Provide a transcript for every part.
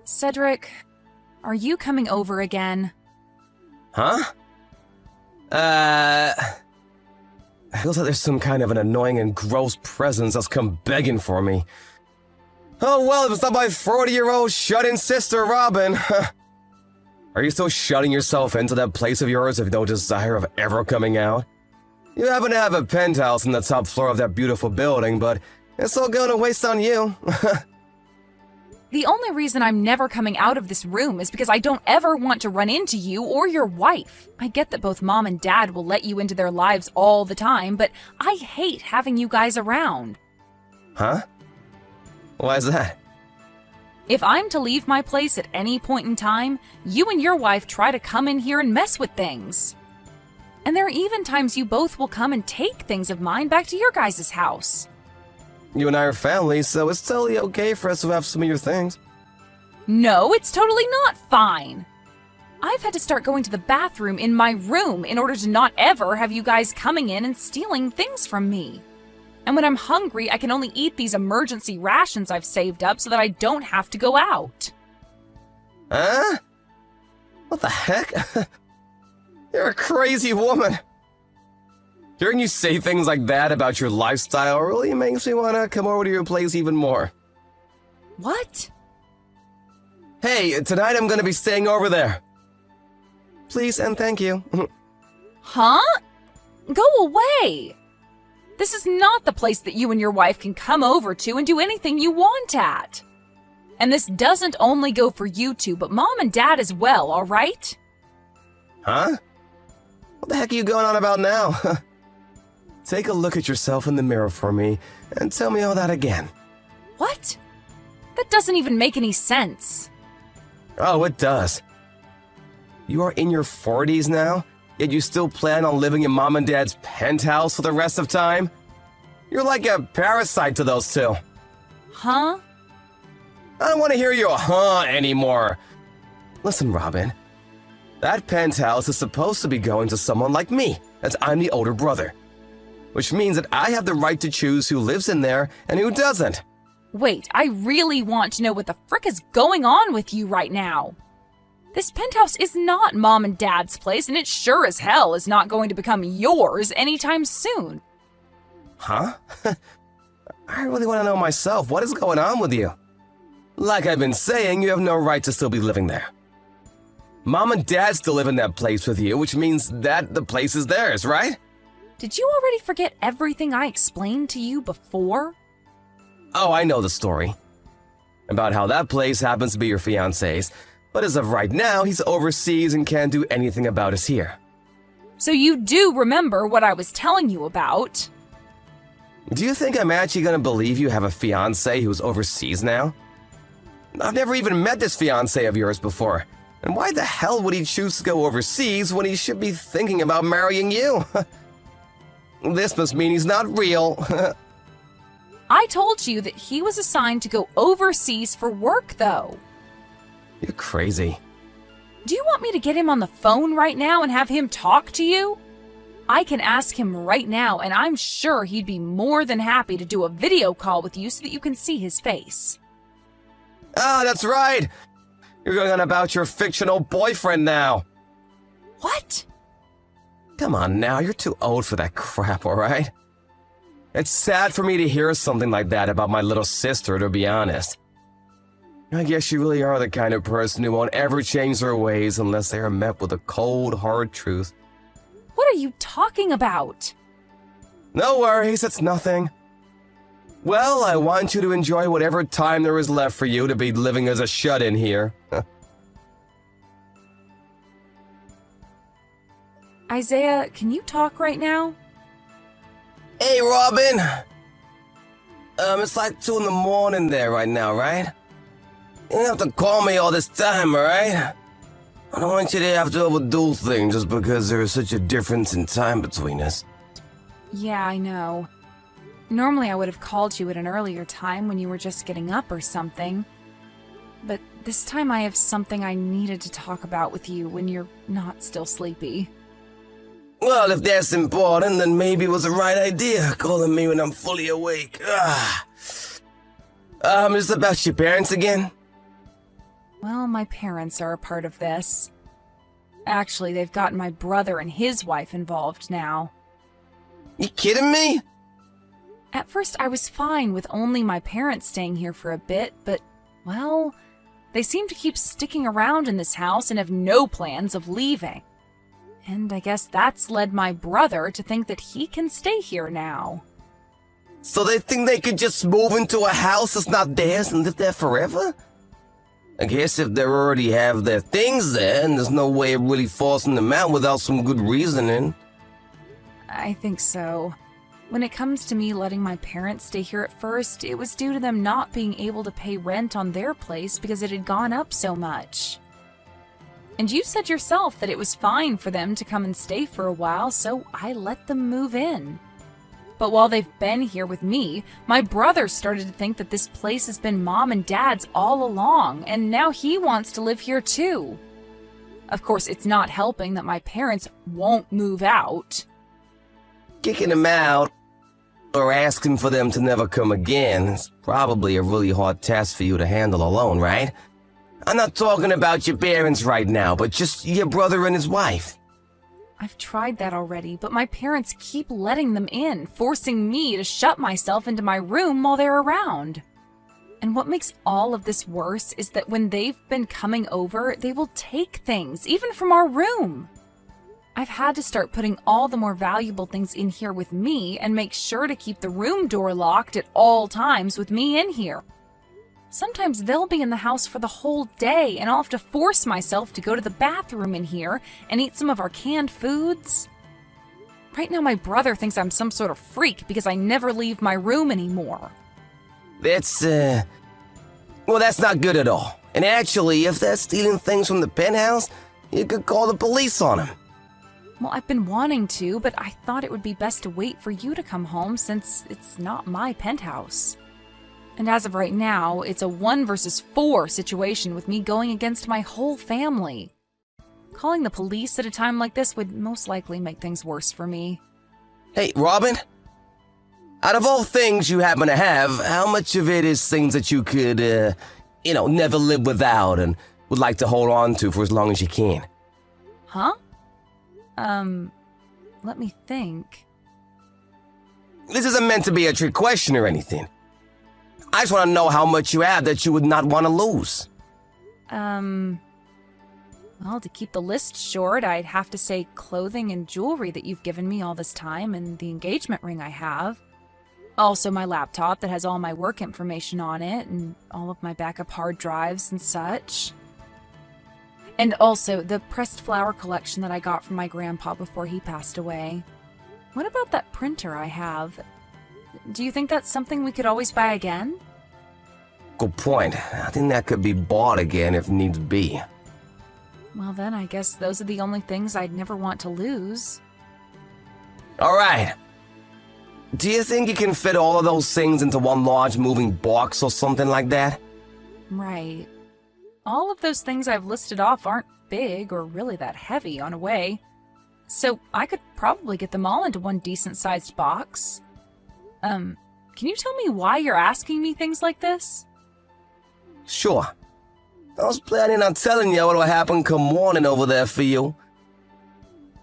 Cedric, are you coming over again? Huh? Feels like there's some kind of an annoying and gross presence that's come begging for me. Oh well, if it's not my 40-year-old shut-in sister, Robin. Are you still shutting yourself into that place of yours with no desire of ever coming out? You happen to have a penthouse on the top floor of that beautiful building, but it's all going to waste on you. The only reason I'm never coming out of this room is because I don't ever want to run into you or your wife. I get that both Mom and Dad will let you into their lives all the time, but I hate having you guys around. Huh? Why is that? If I'm to leave my place at any point in time, you and your wife try to come in here and mess with things. And there are even times you both will come and take things of mine back to your guys' house. You and I are family, so it's totally okay for us to have some of your things. No, it's totally not fine. I've had to start going to the bathroom in my room in order to not ever have you guys coming in and stealing things from me. And when I'm hungry, I can only eat these emergency rations I've saved up so that I don't have to go out. Huh? What the heck? You're a crazy woman. Hearing you say things like that about your lifestyle really makes me want to come over to your place even more. What? Hey, tonight I'm going to be staying over there. Please and thank you. Huh? Go away! This is not the place that you and your wife can come over to and do anything you want at. And this doesn't only go for you two, but Mom and Dad as well, all right? Huh? What the heck are you going on about now? Take a look at yourself in the mirror for me and tell me all that again. What? That doesn't even make any sense. Oh, it does. You are in your 40s now, yet you still plan on living in Mom and Dad's penthouse for the rest of time? You're like a parasite to those two. Huh? I don't want to hear your huh anymore. Listen, Robin. That penthouse is supposed to be going to someone like me, as I'm the older brother. Which means that I have the right to choose who lives in there and who doesn't. Wait, I really want to know what the frick is going on with you right now. This penthouse is not Mom and Dad's place, and it sure as hell is not going to become yours anytime soon. Huh? I really want to know myself. What is going on with you? Like I've been saying, you have no right to still be living there. Mom and Dad still live in that place with you, which means that the place is theirs, right? Did you already forget everything I explained to you before? Oh, I know the story. About how that place happens to be your fiancé's, but as of right now, he's overseas and can't do anything about us here. So you do remember what I was telling you about? Do you think I'm actually gonna believe you have a fiancé who's overseas now? I've never even met this fiancé of yours before. And why the hell would he choose to go overseas when he should be thinking about marrying you? This must mean he's not real. I told you that he was assigned to go overseas for work, though. You're crazy. Do you want me to get him on the phone right now and have him talk to you? I can ask him right now, and I'm sure he'd be more than happy to do a video call with you so that you can see his face. Ah, that's right! You're going on about your fictional boyfriend now. What? Come on now, you're too old for that crap, alright? It's sad for me to hear something like that about my little sister, to be honest. I guess you really are the kind of person who won't ever change their ways unless they are met with a cold, hard truth. What are you talking about? No worries, it's nothing. Well, I want you to enjoy whatever time there is left for you to be living as a shut-in here. Isaiah, can you talk right now? Hey, Robin! It's like 2 in the morning there right now, right? You don't have to call me all this time, alright? I don't want you to have to overdo things just because there is such a difference in time between us. Yeah, I know. Normally I would have called you at an earlier time when you were just getting up or something. But this time I have something I needed to talk about with you when you're not still sleepy. Well, if that's important, then maybe it was the right idea, calling me when I'm fully awake. Is it about your parents again? Well, my parents are a part of this. Actually, they've gotten my brother and his wife involved now. You kidding me? At first, I was fine with only my parents staying here for a bit, but, well, they seem to keep sticking around in this house and have no plans of leaving. And I guess that's led my brother to think that he can stay here now. So they think they could just move into a house that's not theirs and live there forever? I guess if they already have their things there, and there's no way of really forcing them out without some good reasoning. I think so. When it comes to me letting my parents stay here at first, it was due to them not being able to pay rent on their place because it had gone up so much. And you said yourself that it was fine for them to come and stay for a while, so I let them move in. But while they've been here with me, my brother started to think that this place has been Mom and Dad's all along, and now he wants to live here too. Of course, it's not helping that my parents won't move out. Kicking them out, or asking for them to never come again, is probably a really hard task for you to handle alone, right? I'm not talking about your parents right now, but just your brother and his wife. I've tried that already, but my parents keep letting them in, forcing me to shut myself into my room while they're around. And what makes all of this worse is that when they've been coming over, they will take things, even from our room. I've had to start putting all the more valuable things in here with me and make sure to keep the room door locked at all times with me in here. Sometimes they'll be in the house for the whole day, and I'll have to force myself to go to the bathroom in here and eat some of our canned foods. Right now, my brother thinks I'm some sort of freak because I never leave my room anymore. That's not good at all. And actually, if they're stealing things from the penthouse, you could call the police on them. Well, I've been wanting to, but I thought it would be best to wait for you to come home since it's not my penthouse. And as of right now, it's a 1 versus 4 situation with me going against my whole family. Calling the police at a time like this would most likely make things worse for me. Hey, Robin? Out of all things you happen to have, how much of it is things that you could, never live without and would like to hold on to for as long as you can? Huh? Let me think. This isn't meant to be a trick question or anything. I just want to know how much you have that you would not want to lose. Well, to keep the list short, I'd have to say clothing and jewelry that you've given me all this time and the engagement ring I have. Also my laptop that has all my work information on it and all of my backup hard drives and such. And also the pressed flower collection that I got from my grandpa before he passed away. What about that printer I have? Do you think that's something we could always buy again? Good point. I think that could be bought again if needs be. Well then, I guess those are the only things I'd never want to lose. Alright. Do you think you can fit all of those things into one large moving box or something like that? Right. All of those things I've listed off aren't big or really that heavy on a way. So I could probably get them all into one decent-sized box. Can you tell me why you're asking me things like this? Sure. I was planning on telling you what'll happen come morning over there for you.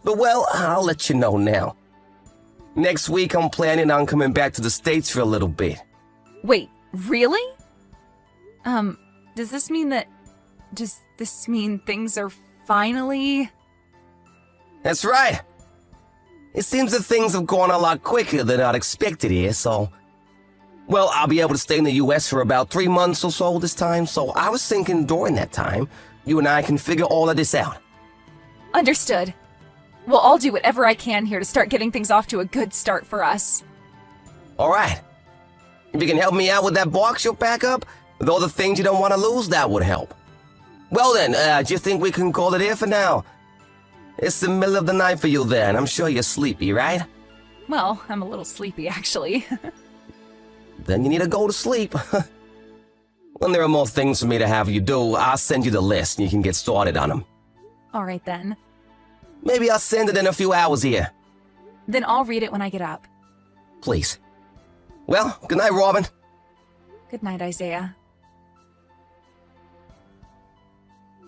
But well, I'll let you know now. Next week I'm planning on coming back to the States for a little bit. Wait, really? Does this mean things are finally... That's right. It seems that things have gone a lot quicker than I'd expected here, so... Well, I'll be able to stay in the US for about 3 months or so this time, so I was thinking during that time, you and I can figure all of this out. Understood. Well, I'll do whatever I can here to start getting things off to a good start for us. Alright. If you can help me out with that box you'll pack up, with all the things you don't want to lose, that would help. Well then, do you think we can call it here for now? It's the middle of the night for you there, and I'm sure you're sleepy, right? Well, I'm a little sleepy, actually. Then you need to go to sleep. When there are more things for me to have you do, I'll send you the list and you can get started on them. Alright then. Maybe I'll send it in a few hours here. Then I'll read it when I get up. Please. Well, good night, Robin. Good night, Isaiah.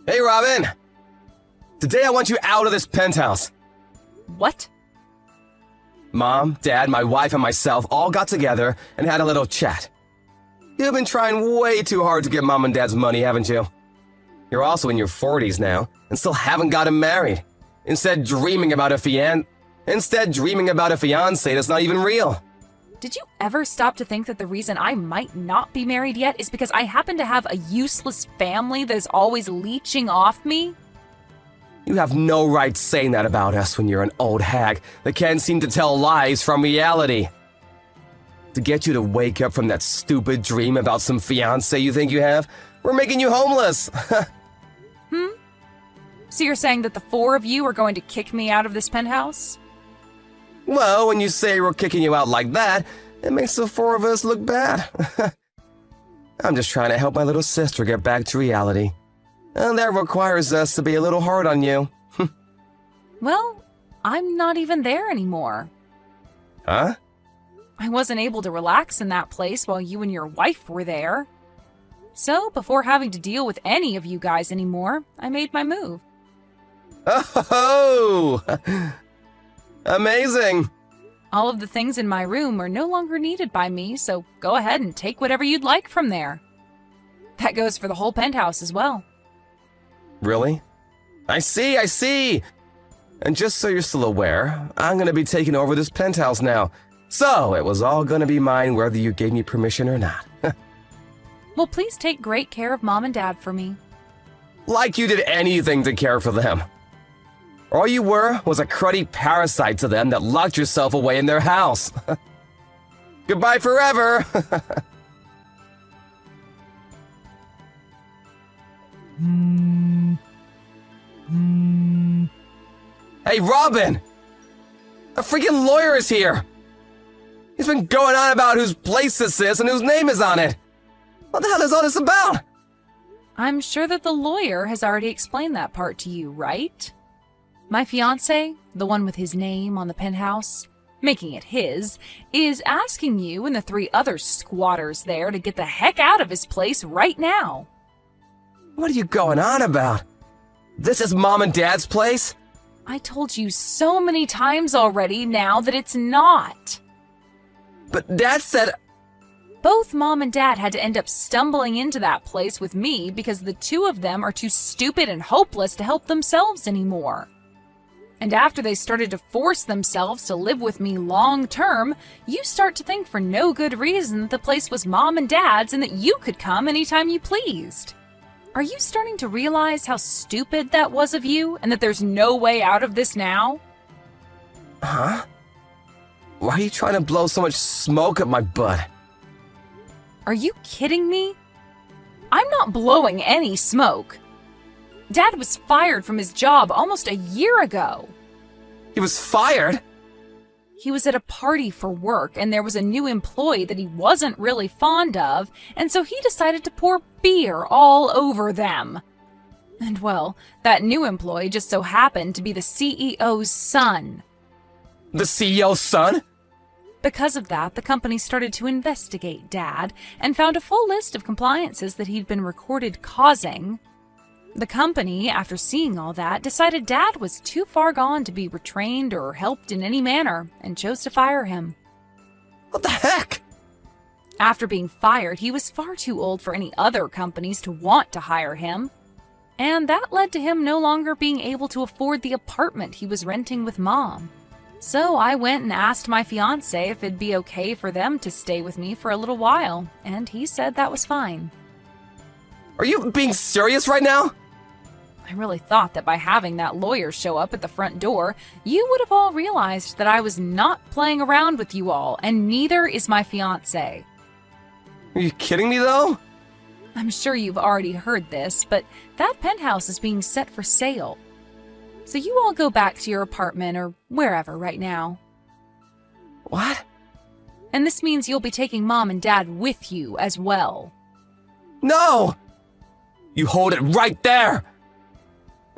Hey, Robin! Today I want you out of this penthouse. What? Mom, Dad, my wife, and myself all got together and had a little chat. You've been trying way too hard to get Mom and Dad's money, haven't you? You're also in your 40s now and still haven't gotten married. Instead dreaming about a fiancé that's not even real. Did you ever stop to think that the reason I might not be married yet is because I happen to have a useless family that is always leeching off me? You have no right saying that about us when you're an old hag that can't seem to tell lies from reality. To get you to wake up from that stupid dream about some fiancé you think you have, we're making you homeless. So you're saying that the four of you are going to kick me out of this penthouse? Well, when you say we're kicking you out like that, it makes the four of us look bad. I'm just trying to help my little sister get back to reality. And that requires us to be a little hard on you. Well, I'm not even there anymore. Huh? I wasn't able to relax in that place while you and your wife were there. So, before having to deal with any of you guys anymore, I made my move. Oh! Amazing! All of the things in my room are no longer needed by me, so go ahead and take whatever you'd like from there. That goes for the whole penthouse as well. Really? I see! And just so you're still aware, I'm gonna be taking over this penthouse now. So, it was all gonna be mine whether you gave me permission or not. Well, please take great care of Mom and Dad for me. Like you did anything to care for them. All you were was a cruddy parasite to them that locked yourself away in their house. Goodbye forever! Hey, Robin! A freaking lawyer is here! He's been going on about whose place this is and whose name is on it! What the hell is all this about? I'm sure that the lawyer has already explained that part to you, right? My fiancé, the one with his name on the penthouse, making it his, is asking you and the 3 other squatters there to get the heck out of his place right now. What are you going on about? This is Mom and Dad's place? I told you so many times already now that it's not. But Dad said... Both Mom and Dad had to end up stumbling into that place with me because the 2 of them are too stupid and hopeless to help themselves anymore. And after they started to force themselves to live with me long term, you start to think for no good reason that the place was Mom and Dad's and that you could come anytime you pleased. Are you starting to realize how stupid that was of you and that there's no way out of this now? Huh? Why are you trying to blow so much smoke up my butt? Are you kidding me? I'm not blowing any smoke. Dad was fired from his job almost a year ago. He was fired? He was at a party for work, and there was a new employee that he wasn't really fond of, and so he decided to pour beer all over them. And well, that new employee just so happened to be the CEO's son. The CEO's son? Because of that, the company started to investigate Dad and found a full list of compliances that he'd been recorded causing. The company, after seeing all that, decided Dad was too far gone to be retrained or helped in any manner and chose to fire him. What the heck? After being fired, he was far too old for any other companies to want to hire him. And that led to him no longer being able to afford the apartment he was renting with Mom. So I went and asked my fiancé if it'd be okay for them to stay with me for a little while, and he said that was fine. Are you being serious right now? I really thought that by having that lawyer show up at the front door, you would have all realized that I was not playing around with you all, and neither is my fiancé. Are you kidding me, though? I'm sure you've already heard this, but that penthouse is being set for sale. So you all go back to your apartment or wherever right now. What? And this means you'll be taking Mom and Dad with you as well. No! You hold it right there!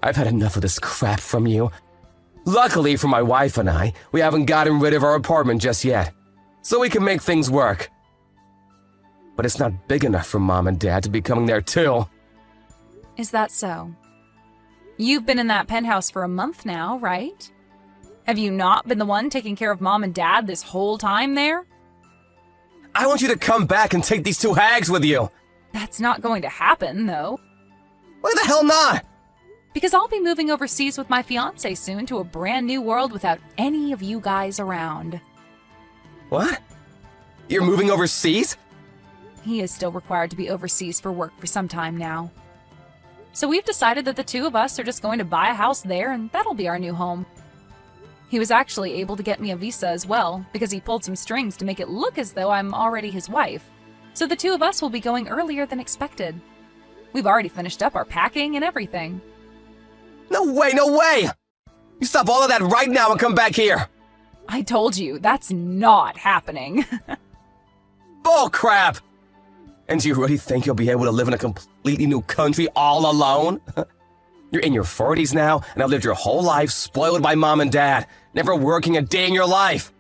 I've had enough of this crap from you. Luckily for my wife and I, we haven't gotten rid of our apartment just yet, so we can make things work. But it's not big enough for Mom and Dad to be coming there too. Is that so? You've been in that penthouse for a month now, right? Have you not been the one taking care of Mom and Dad this whole time there? I want you to come back and take these two hags with you. That's not going to happen, though. Why the hell not? Because I'll be moving overseas with my fiancé soon to a brand new world without any of you guys around. What? You're moving overseas? He is still required to be overseas for work for some time now. So we've decided that the two of us are just going to buy a house there, and that'll be our new home. He was actually able to get me a visa as well, because he pulled some strings to make it look as though I'm already his wife. So the two of us will be going earlier than expected. We've already finished up our packing and everything. No way, no way! You stop all of that right now and come back here! I told you, that's not happening. Bull crap! And do you really think you'll be able to live in a completely new country all alone? You're in your 40s now, and have lived your whole life spoiled by Mom and Dad, never working a day in your life.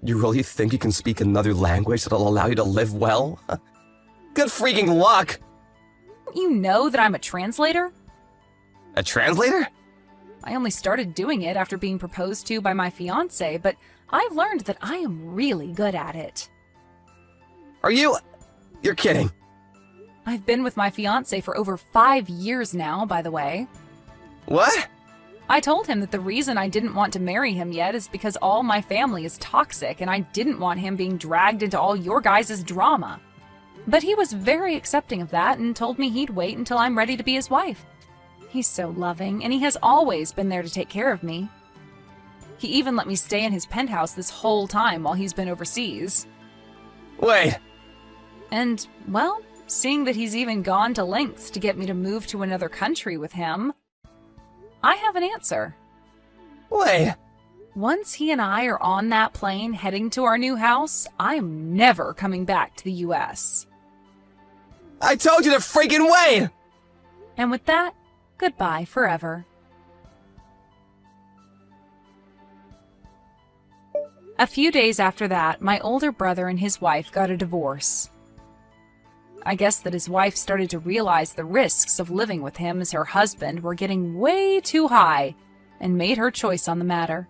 You really think you can speak another language that'll allow you to live well? Good freaking luck! You know that I'm a translator? A translator? I only started doing it after being proposed to by my fiancé, but I've learned that I am really good at it. Are you... You're kidding. I've been with my fiancé for over 5 years now, by the way. What? I told him that the reason I didn't want to marry him yet is because all my family is toxic and I didn't want him being dragged into all your guys' drama. But he was very accepting of that and told me he'd wait until I'm ready to be his wife. He's so loving, and he has always been there to take care of me. He even let me stay in his penthouse this whole time while he's been overseas. Wait. And, well, seeing that he's even gone to lengths to get me to move to another country with him, I have an answer. Wait. Once he and I are on that plane heading to our new house, I'm never coming back to the US. I told you to freaking wait! And with that, goodbye forever. A few days after that, my older brother and his wife got a divorce. I guess that his wife started to realize the risks of living with him as her husband were getting way too high and made her choice on the matter.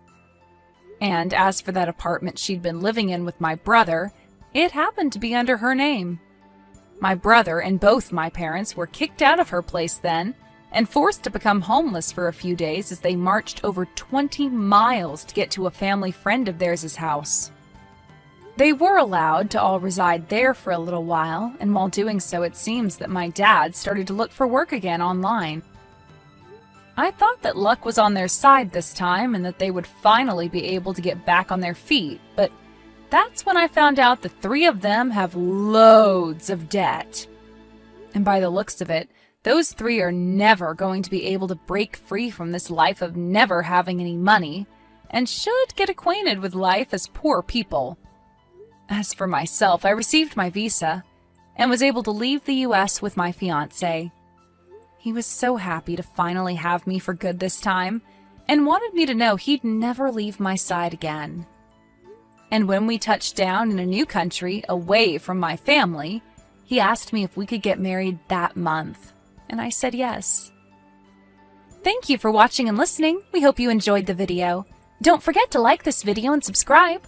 And as for that apartment she'd been living in with my brother, it happened to be under her name. My brother and both my parents were kicked out of her place then and forced to become homeless for a few days as they marched over 20 miles to get to a family friend of theirs' house. They were allowed to all reside there for a little while, and while doing so it seems that my dad started to look for work again online. I thought that luck was on their side this time and that they would finally be able to get back on their feet, but that's when I found out the three of them have loads of debt. And by the looks of it, those three are never going to be able to break free from this life of never having any money, and should get acquainted with life as poor people. As for myself, I received my visa and was able to leave the US with my fiancé. He was so happy to finally have me for good this time and wanted me to know he'd never leave my side again. And when we touched down in a new country away from my family, he asked me if we could get married that month, and I said yes. Thank you for watching and listening. We hope you enjoyed the video. Don't forget to like this video and subscribe.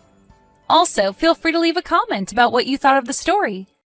Also, feel free to leave a comment about what you thought of the story.